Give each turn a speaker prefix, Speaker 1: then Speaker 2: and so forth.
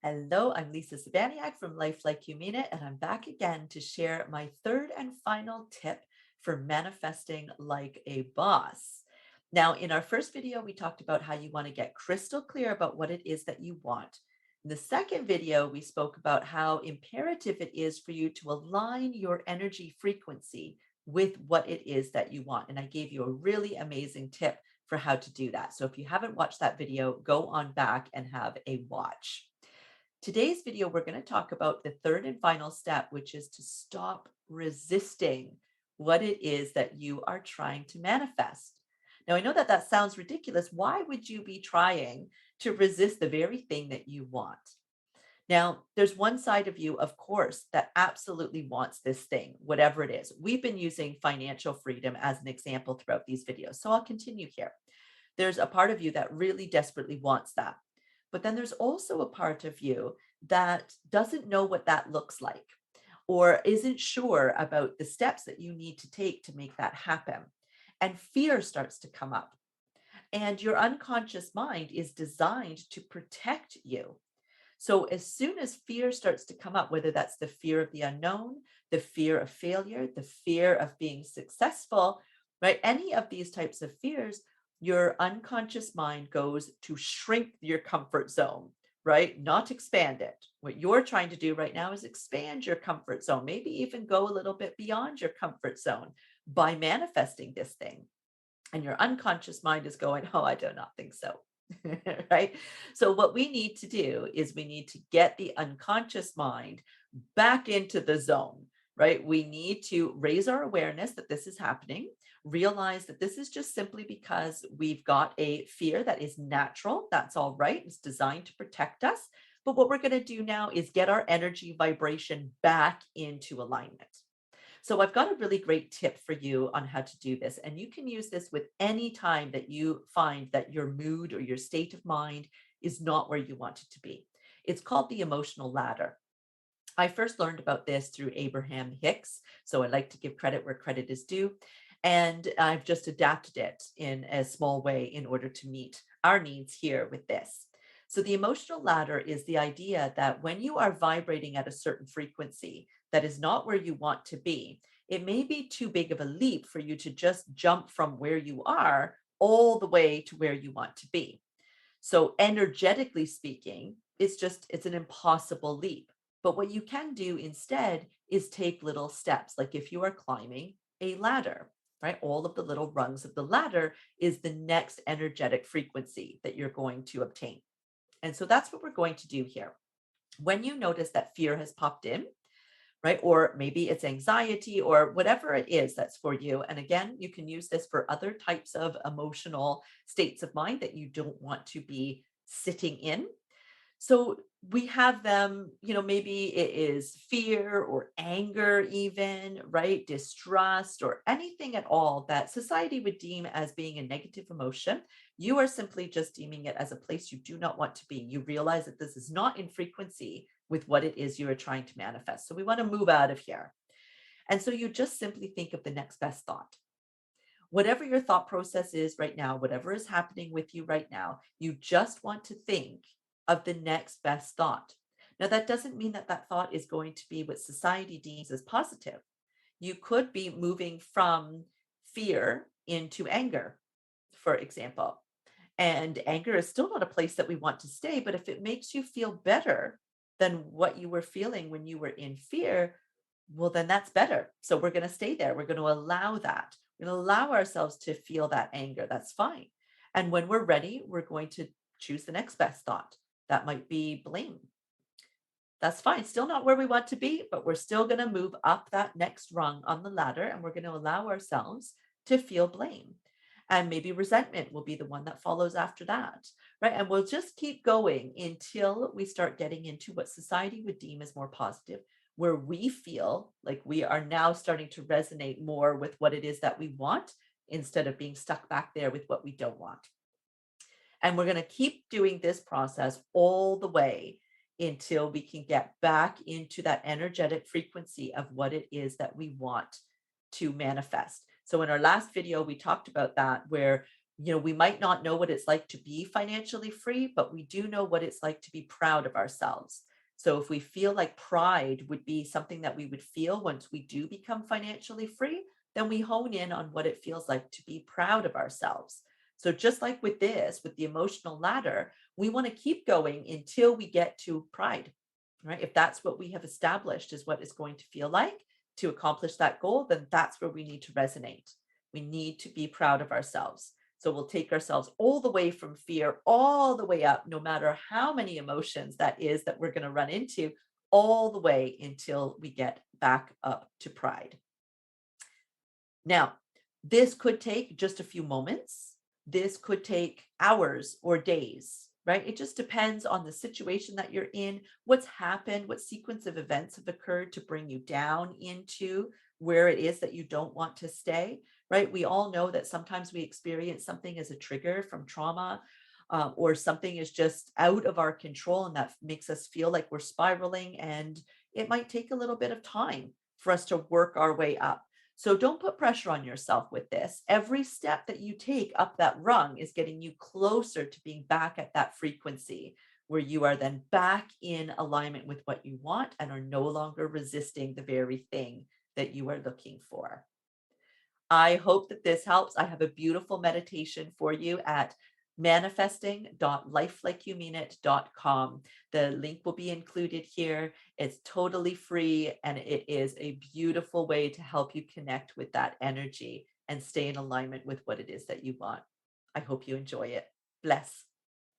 Speaker 1: Hello, I'm Lisa Cybaniak from Life Like You Mean It, and I'm back again to share my third and final tip for manifesting like a boss. Now, in our first video, we talked about how you want to get crystal clear about what it is that you want. In the second video, we spoke about how imperative it is for you to align your energy frequency with what it is that you want. And I gave you a really amazing tip for how to do that. So if you haven't watched that video, go on back and have a watch. Today's video, we're going to talk about the third and final step, which is to stop resisting what it is that you are trying to manifest. Now, I know that that sounds ridiculous. Why would you be trying to resist the very thing that you want? Now, there's one side of you, of course, that absolutely wants this thing, whatever it is. We've been using financial freedom as an example throughout these videos, so I'll continue here. There's a part of you that really desperately wants that. But then there's also a part of you that doesn't know what that looks like or isn't sure about the steps that you need to take to make that happen. And fear starts to come up. And your unconscious mind is designed to protect you. So as soon as fear starts to come up, whether that's the fear of the unknown, the fear of failure, the fear of being successful, right? Any of these types of fears, your unconscious mind goes to shrink your comfort zone, right? Not expand it. What you're trying to do right now is expand your comfort zone, maybe even go a little bit beyond your comfort zone by manifesting this thing. And your unconscious mind is going, oh, I do not think so. Right? So, what we need to do is we need to get the unconscious mind back into the zone, right? We need to raise our awareness that this is happening, realize that this is just simply because we've got a fear that is natural. That's all right. It's designed to protect us. But what we're going to do now is get our energy vibration back into alignment. So I've got a really great tip for you on how to do this. And you can use this with any time that you find that your mood or your state of mind is not where you want it to be. It's called the emotional ladder. I first learned about this through Abraham Hicks. So I like to give credit where credit is due. And I've just adapted it in a small way in order to meet our needs here with this. So the emotional ladder is the idea that when you are vibrating at a certain frequency that is not where you want to be, it may be too big of a leap for you to just jump from where you are all the way to where you want to be. So energetically speaking, it's an impossible leap. But what you can do instead is take little steps. Like if you are climbing a ladder, right? All of the little rungs of the ladder is the next energetic frequency that you're going to obtain. And so that's what we're going to do here. When you notice that fear has popped in, right? Or maybe it's anxiety or whatever it is that's for you. And again, you can use this for other types of emotional states of mind that you don't want to be sitting in. So we have them, maybe it is fear or anger, even, right? Distrust or anything at all that society would deem as being a negative emotion. You are simply just deeming it as a place you do not want to be. You realize that this is not in frequency with what it is you are trying to manifest. So we want to move out of here. And so you just simply think of the next best thought. Whatever your thought process is right now, whatever is happening with you right now, you just want to think of the next best thought. Now, that doesn't mean that that thought is going to be what society deems as positive. You could be moving from fear into anger, for example. And anger is still not a place that we want to stay, but if it makes you feel better than what you were feeling when you were in fear, well, then that's better. So we're going to stay there. We're going to allow that. We're going to allow ourselves to feel that anger. That's fine. And when we're ready, we're going to choose the next best thought. That might be blame. That's fine. Still not where we want to be, but we're still going to move up that next rung on the ladder and we're going to allow ourselves to feel blame. And maybe resentment will be the one that follows after that, right? And we'll just keep going until we start getting into what society would deem as more positive, where we feel like we are now starting to resonate more with what it is that we want instead of being stuck back there with what we don't want. And we're going to keep doing this process all the way until we can get back into that energetic frequency of what it is that we want to manifest. So in our last video, we talked about that, where We might not know what it's like to be financially free, but we do know what it's like to be proud of ourselves. So if we feel like pride would be something that we would feel once we do become financially free, then we hone in on what it feels like to be proud of ourselves. So just like with this, with the emotional ladder, we want to keep going until we get to pride, right? If that's what we have established is what it's going to feel like to accomplish that goal, then that's where we need to resonate. We need to be proud of ourselves. So we'll take ourselves all the way from fear, all the way up, no matter how many emotions that is that we're going to run into, all the way until we get back up to pride. Now, this could take just a few moments. This could take hours or days, right? It just depends on the situation that you're in, what's happened, what sequence of events have occurred to bring you down into where it is that you don't want to stay, right? We all know that sometimes we experience something as a trigger from trauma, or something is just out of our control, and that makes us feel like we're spiraling. And it might take a little bit of time for us to work our way up. So don't put pressure on yourself with this. Every step that you take up that rung is getting you closer to being back at that frequency where you are then back in alignment with what you want and are no longer resisting the very thing that you are looking for. I hope that this helps. I have a beautiful meditation for you at manifesting.lifelikeyoumeanit.com. The link will be included here. It's totally free and it is a beautiful way to help you connect with that energy and stay in alignment with what it is that you want. I hope you enjoy it. Bless.